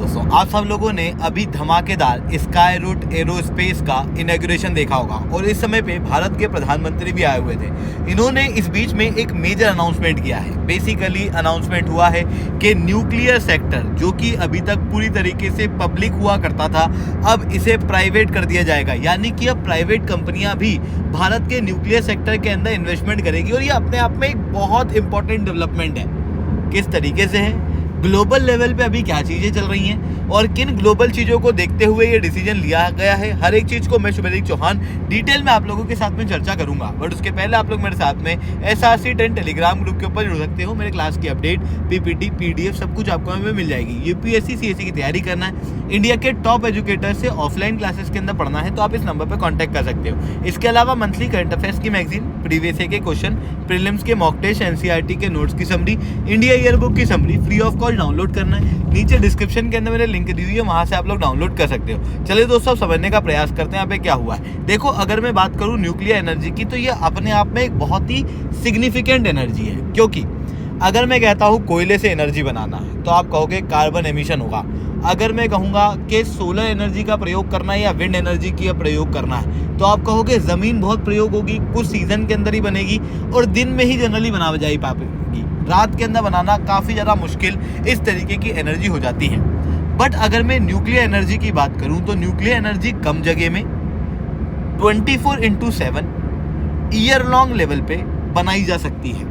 दोस्तों, आप सब लोगों ने अभी धमाकेदार स्काई रूट एरोस्पेस का इनॉग्रेशन देखा होगा और इस समय पे भारत के प्रधानमंत्री भी आए हुए थे। इन्होंने इस बीच में एक मेजर अनाउंसमेंट किया है। बेसिकली अनाउंसमेंट हुआ है कि न्यूक्लियर सेक्टर, जो कि अभी तक पूरी तरीके से पब्लिक हुआ करता था, अब इसे प्राइवेट कर दिया जाएगा। यानी कि अब प्राइवेट कंपनियां भी भारत के न्यूक्लियर सेक्टर के अंदर इन्वेस्टमेंट करेगी और ये अपने आप में एक बहुत इंपॉर्टेंट डेवलपमेंट है। किस तरीके से है, ग्लोबल लेवल पे अभी क्या चीज़ें चल रही हैं और किन ग्लोबल चीज़ों को देखते हुए ये डिसीजन लिया गया है, हर एक चीज़ को मैं शुभदीप चौहान डिटेल में आप लोगों के साथ में चर्चा करूंगा। बट उसके पहले आप लोग मेरे साथ में SRC 10 टेलीग्राम ग्रुप के ऊपर जुड़ सकते हो। मेरे क्लास की अपडेट, PPT, PDF सब कुछ आपको हमें मिल जाएगी। UPSC CSE की तैयारी करना है, इंडिया के टॉप एजुकेटर से ऑफलाइन क्लासेस के अंदर पढ़ना है तो आप इस नंबर पर कॉन्टैक्ट कर सकते हो। इसके अलावा मंथली करंट अफेयर्स की मैगजीन, प्रीवियस ईयर के क्वेश्चन, प्रीलिम्स के मॉक टेस्ट, NCERT के नोट्स की समरी, इंडिया ईयर बुक की summary free of cost download करना है। नीचे डिस्क्रिप्शन के अंदर मैंने लिंक दी हुई है, वहां से आप लोग डाउनलोड कर सकते हो। चलिए दोस्तों, समझने का प्रयास करते हैं यहाँ पे क्या हुआ है। देखो, अगर मैं बात करूँ न्यूक्लियर एनर्जी की तो ये अपने आप में एक बहुत ही सिग्निफिकेंट एनर्जी है। क्योंकि अगर मैं कहता हूँ कोयले से एनर्जी बनाना है तो आप कहोगे कार्बन एमिशन होगा। अगर मैं कहूँगा कि सोलर एनर्जी का प्रयोग करना है या विंड एनर्जी का प्रयोग करना है तो आप कहोगे ज़मीन बहुत प्रयोग होगी, कुछ सीजन के अंदर ही बनेगी और दिन में ही जनरली बना जाई पाएगी। रात के अंदर बनाना काफ़ी ज़्यादा मुश्किल इस तरीके की एनर्जी हो जाती है। बट अगर मैं न्यूक्लियर एनर्जी की बात करूँ तो न्यूक्लियर एनर्जी कम जगह में 24/7 ईयर लॉन्ग लेवल पे बनाई जा सकती है।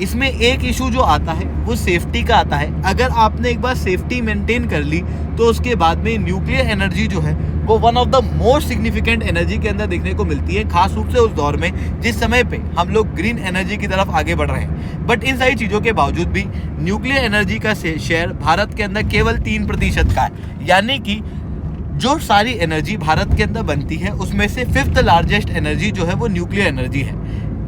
इसमें एक इशू जो आता है वो सेफ्टी का आता है। अगर आपने एक बार सेफ्टी मेंटेन कर ली तो उसके बाद में न्यूक्लियर एनर्जी जो है वो one of the most significant energy के अंदर देखने को मिलती है, खास रूप से उस दौर में जिस समय पे हम लोग ग्रीन एनर्जी की तरफ आगे बढ़ रहे हैं। बट इन सारी चीज़ों के बावजूद भी न्यूक्लियर एनर्जी का शेयर भारत के अंदर केवल 3% का है। यानी कि जो सारी एनर्जी भारत के अंदर बनती है उसमें से 5th लार्जेस्ट एनर्जी जो है वो न्यूक्लियर एनर्जी है,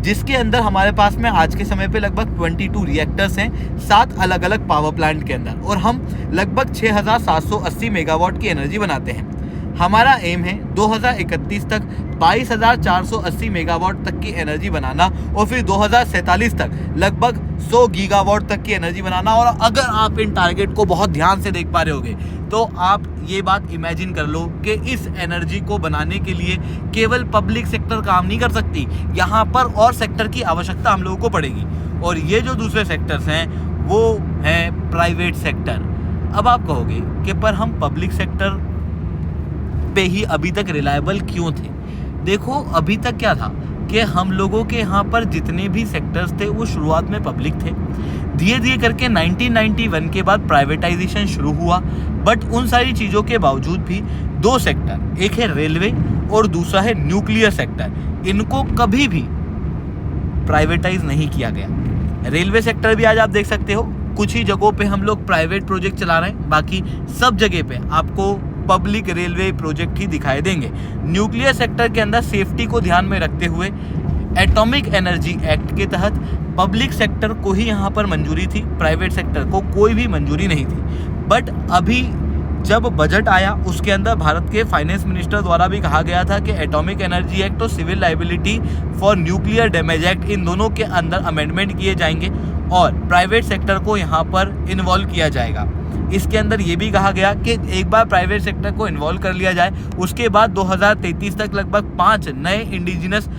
जिसके अंदर हमारे पास में आज के समय पे लगभग 22 रिएक्टर्स हैं 7 अलग अलग पावर प्लांट के अंदर और हम लगभग 6780 मेगावाट की एनर्जी बनाते हैं। हमारा एम है 2031 तक 22,480 मेगावाट तक की एनर्जी बनाना और फिर 2047 तक लगभग 100 गीगावाट तक की एनर्जी बनाना। और अगर आप इन टारगेट को बहुत ध्यान से देख पा रहे होगे तो आप ये बात इमेजिन कर लो कि इस एनर्जी को बनाने के लिए केवल पब्लिक सेक्टर काम नहीं कर सकती, यहाँ पर और सेक्टर की आवश्यकता हम लोगों को पड़ेगी। और ये जो दूसरे सेक्टर्स हैं वो हैं प्राइवेट सेक्टर। अब आप कहोगे कि पर हम पब्लिक सेक्टर पे ही अभी तक रिलायबल क्यों थे। देखो, अभी तक क्या था कि हम लोगों के यहाँ पर जितने भी सेक्टर्स थे वो शुरुआत में पब्लिक थे। धीरे धीरे करके 1991 के बाद प्राइवेटाइजेशन शुरू हुआ। बट उन सारी चीज़ों के बावजूद भी 2 सेक्टर, एक है रेलवे और दूसरा है न्यूक्लियर सेक्टर, इनको कभी भी प्राइवेटाइज नहीं किया गया। रेलवे सेक्टर भी आज आप देख सकते हो कुछ ही जगहों पे हम लोग प्राइवेट प्रोजेक्ट चला रहे हैं, बाकी सब जगह पे आपको पब्लिक रेलवे प्रोजेक्ट ही दिखाई देंगे। न्यूक्लियर सेक्टर के अंदर सेफ्टी को ध्यान में रखते हुए एटॉमिक एनर्जी एक्ट के तहत पब्लिक सेक्टर को ही यहाँ पर मंजूरी थी, प्राइवेट सेक्टर को कोई भी मंजूरी नहीं थी। बट अभी जब बजट आया उसके अंदर भारत के फाइनेंस मिनिस्टर द्वारा भी कहा गया था कि एटॉमिक एनर्जी एक्ट और civil liability for nuclear damage act, इन दोनों के अंदर अमेंडमेंट किए जाएंगे और प्राइवेट सेक्टर को यहाँ पर इन्वॉल्व किया जाएगा। इसके अंदर ये भी कहा गया कि एक बार प्राइवेट सेक्टर को इन्वॉल्व कर लिया जाए उसके बाद 2033 तक लगभग 5 नए इंडिजिनस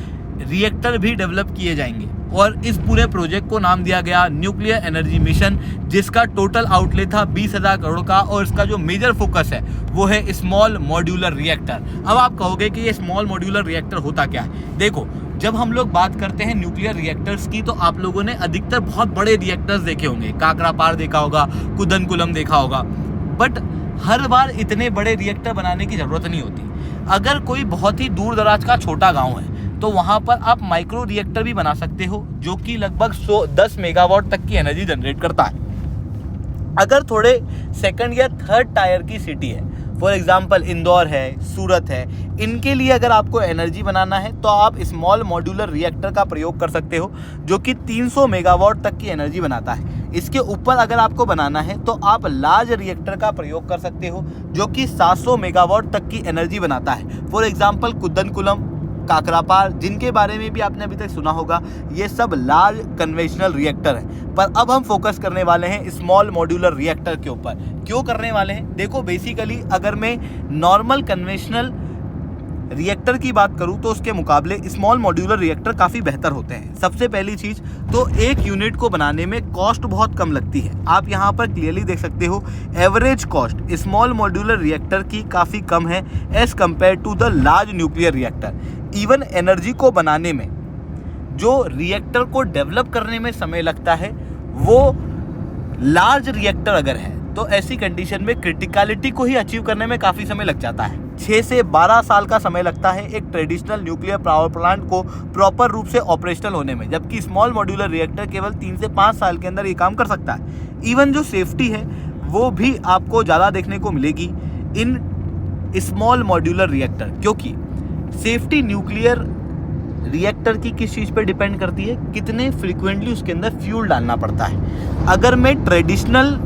रिएक्टर भी डेवलप किए जाएंगे। और इस पूरे प्रोजेक्ट को नाम दिया गया न्यूक्लियर एनर्जी मिशन, जिसका टोटल आउटले था 20,000 करोड़ का और इसका जो मेजर फोकस है वो है स्मॉल मॉड्यूलर रिएक्टर। अब आप कहोगे कि ये स्मॉल मॉड्यूलर रिएक्टर होता क्या है। देखो, जब हम लोग बात करते हैं न्यूक्लियर रिएक्टर्स की तो आप लोगों ने अधिकतर बहुत बड़े रिएक्टर्स देखे होंगे, काकरापार देखा होगा, कुदनकुलम देखा होगा। बट हर बार इतने बड़े रिएक्टर बनाने की ज़रूरत नहीं होती। अगर कोई बहुत ही दूर दराज का छोटा गांव है तो वहाँ पर आप माइक्रो रिएक्टर भी बना सकते हो जो कि लगभग 10 मेगावाट तक की एनर्जी जनरेट करता है। अगर थोड़े सेकंड या थर्ड टायर की सिटी है, फॉर एग्जाम्पल इंदौर है, सूरत है, इनके लिए अगर आपको एनर्जी बनाना है तो आप स्मॉल मॉड्यूलर रिएक्टर का प्रयोग कर सकते हो जो कि 300 मेगावाट तक की एनर्जी बनाता है। इसके ऊपर अगर आपको बनाना है तो आप लार्ज रिएक्टर का प्रयोग कर सकते हो जो कि 700 मेगावाट तक की एनर्जी बनाता है। फॉर एग्जाम्पल कुदनकुलम, काकरापार, जिनके बारे में भी आपने अभी तक सुना होगा, ये सब लार्ज कन्वेंशनल रिएक्टर हैं। पर अब हम फोकस करने वाले हैं स्मॉल मॉड्यूलर रिएक्टर के ऊपर। क्यों करने वाले हैं? देखो बेसिकली अगर मैं नॉर्मल कन्वेंशनल रिएक्टर की बात करूं तो उसके मुकाबले स्मॉल मॉड्यूलर रिएक्टर काफ़ी बेहतर होते हैं। सबसे पहली चीज़ तो एक यूनिट को बनाने में कॉस्ट बहुत कम लगती है। आप यहां पर क्लियरली देख सकते हो average cost small modular reactor की काफ़ी कम है as compared to the large nuclear reactor. Even energy को बनाने में जो रिएक्टर को डेवलप करने में समय लगता है वो लार्ज रिएक्टर अगर है तो ऐसी कंडीशन में क्रिटिकलिटी को ही अचीव करने में काफ़ी समय लग जाता है। 6 से 12 साल का समय लगता है एक ट्रेडिशनल न्यूक्लियर पावर प्लांट को प्रॉपर रूप से ऑपरेशनल होने में, जबकि स्मॉल मॉड्यूलर रिएक्टर केवल 3 से 5 साल के अंदर ये काम कर सकता है। इवन जो सेफ्टी है वो भी आपको ज़्यादा देखने को मिलेगी इन स्मॉल मॉड्यूलर रिएक्टर, क्योंकि सेफ्टी न्यूक्लियर रिएक्टर की किस चीज़ पर डिपेंड करती है, कितने फ्रिक्वेंटली उसके अंदर फ्यूल डालना पड़ता है। अगर मैं ट्रेडिशनल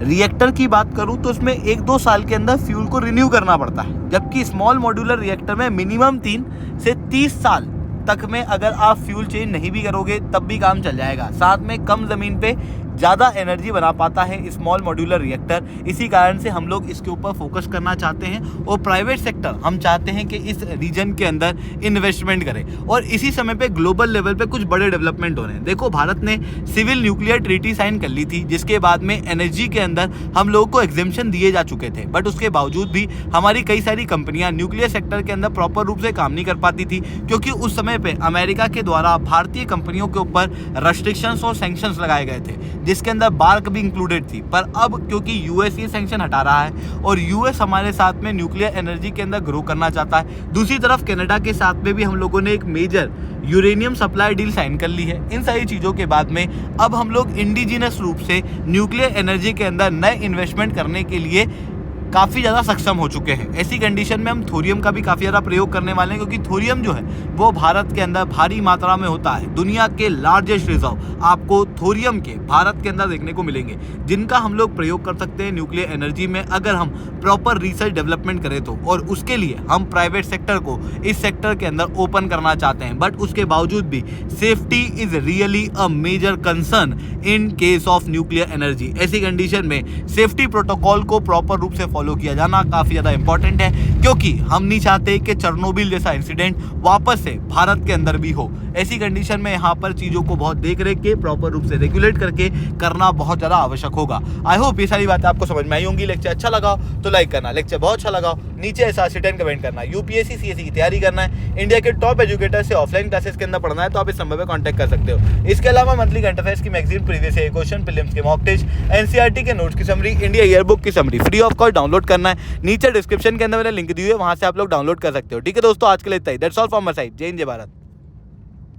रिएक्टर की बात करूं तो उसमें 1-2 साल के अंदर फ्यूल को रिन्यू करना पड़ता है, जबकि स्मॉल मॉड्यूलर रिएक्टर में मिनिमम 3 से 30 साल तक में अगर आप फ्यूल चेंज नहीं भी करोगे तब भी काम चल जाएगा। साथ में कम ज़मीन पे ज़्यादा एनर्जी बना पाता है स्मॉल मॉड्यूलर रिएक्टर। इसी कारण से हम लोग इसके ऊपर फोकस करना चाहते हैं और प्राइवेट सेक्टर हम चाहते हैं कि इस रीजन के अंदर इन्वेस्टमेंट करें। और इसी समय पे ग्लोबल लेवल पे कुछ बड़े डेवलपमेंट हो रहे हैं। देखो भारत ने सिविल न्यूक्लियर ट्रीटी साइन कर ली थी, जिसके बाद में एनर्जी के अंदर हम लोगों को एग्जेम्पशन दिए जा चुके थे, बट उसके बावजूद भी हमारी कई सारी कंपनियां न्यूक्लियर सेक्टर के अंदर प्रॉपर रूप से काम नहीं कर पाती थी, क्योंकि उस समय पे अमेरिका के द्वारा भारतीय कंपनियों के ऊपर रेस्ट्रिक्शंस और सैंक्शंस लगाए गए थे, जिसके अंदर बार्क भी इंक्लूडेड थी। पर अब क्योंकि यूएस ये सैंक्शन हटा रहा है और यूएस हमारे साथ में न्यूक्लियर एनर्जी के अंदर ग्रो करना चाहता है, दूसरी तरफ कनाडा के साथ में भी हम लोगों ने एक major uranium supply deal sign कर ली है। इन सारी चीज़ों के बाद में अब हम लोग इंडिजिनस रूप से न्यूक्लियर एनर्जी के अंदर नए इन्वेस्टमेंट करने के लिए काफ़ी ज़्यादा सक्षम हो चुके हैं। ऐसी कंडीशन में हम थोरियम का भी काफ़ी ज़्यादा प्रयोग करने वाले हैं, क्योंकि थोरियम जो है वो भारत के अंदर भारी मात्रा में होता है। दुनिया के लार्जेस्ट रिजर्व आपको थोरियम के भारत के अंदर देखने को मिलेंगे, जिनका हम लोग प्रयोग कर सकते हैं न्यूक्लियर एनर्जी में अगर हम प्रॉपर रिसर्च डेवलपमेंट करें तो। और उसके लिए हम प्राइवेट सेक्टर को इस सेक्टर के अंदर ओपन करना चाहते हैं, बट उसके बावजूद भी safety is really a major concern in case of nuclear energy. ऐसी कंडीशन में सेफ्टी प्रोटोकॉल को प्रॉपर रूप से फॉलो किया जाना काफ़ी ज़्यादा इंपॉर्टेंट है, क्योंकि हम नहीं चाहते कि चेरनोबिल जैसा इंसिडेंट वापस से भारत के अंदर भी हो। ऐसी कंडीशन में यहाँ पर चीज़ों को बहुत देख रेख के प्रॉपर रूप से रेगुलेट करके करना बहुत ज़्यादा आवश्यक होगा। आई होप ये सारी बातें आपको समझ में आई होंगी। लेक्चर अच्छा लगा तो लाइक करना, लेक्चर बहुत अच्छा लगा नीचे ऐसा सिट कमेंट करना। यूपीएससी सीएससी की तैयारी करना है, इंडिया के टॉप एजुकेटर से ऑफलाइन क्लासेस के अंदर पढ़ना है तो आप इस नंबर पर कॉन्टैक्ट कर सकते हो। इसके अलावा मंथली करंट अफेयर्स की magazine, previous year question, prelims के मॉक टेस्ट, एनसीईआरटी के नोट्स की समरी, इंडिया ईयर बुक की summary free of cost download करना है। नीचे डिस्क्रिप्शन के अंदर मैंने लिंक दी हुई है, वहां से आप लोग डाउनलोड कर सकते हो। ठीक है दोस्तों, आज के लिए इतना ही। That's all from my side. जय हिंद, जय भारत।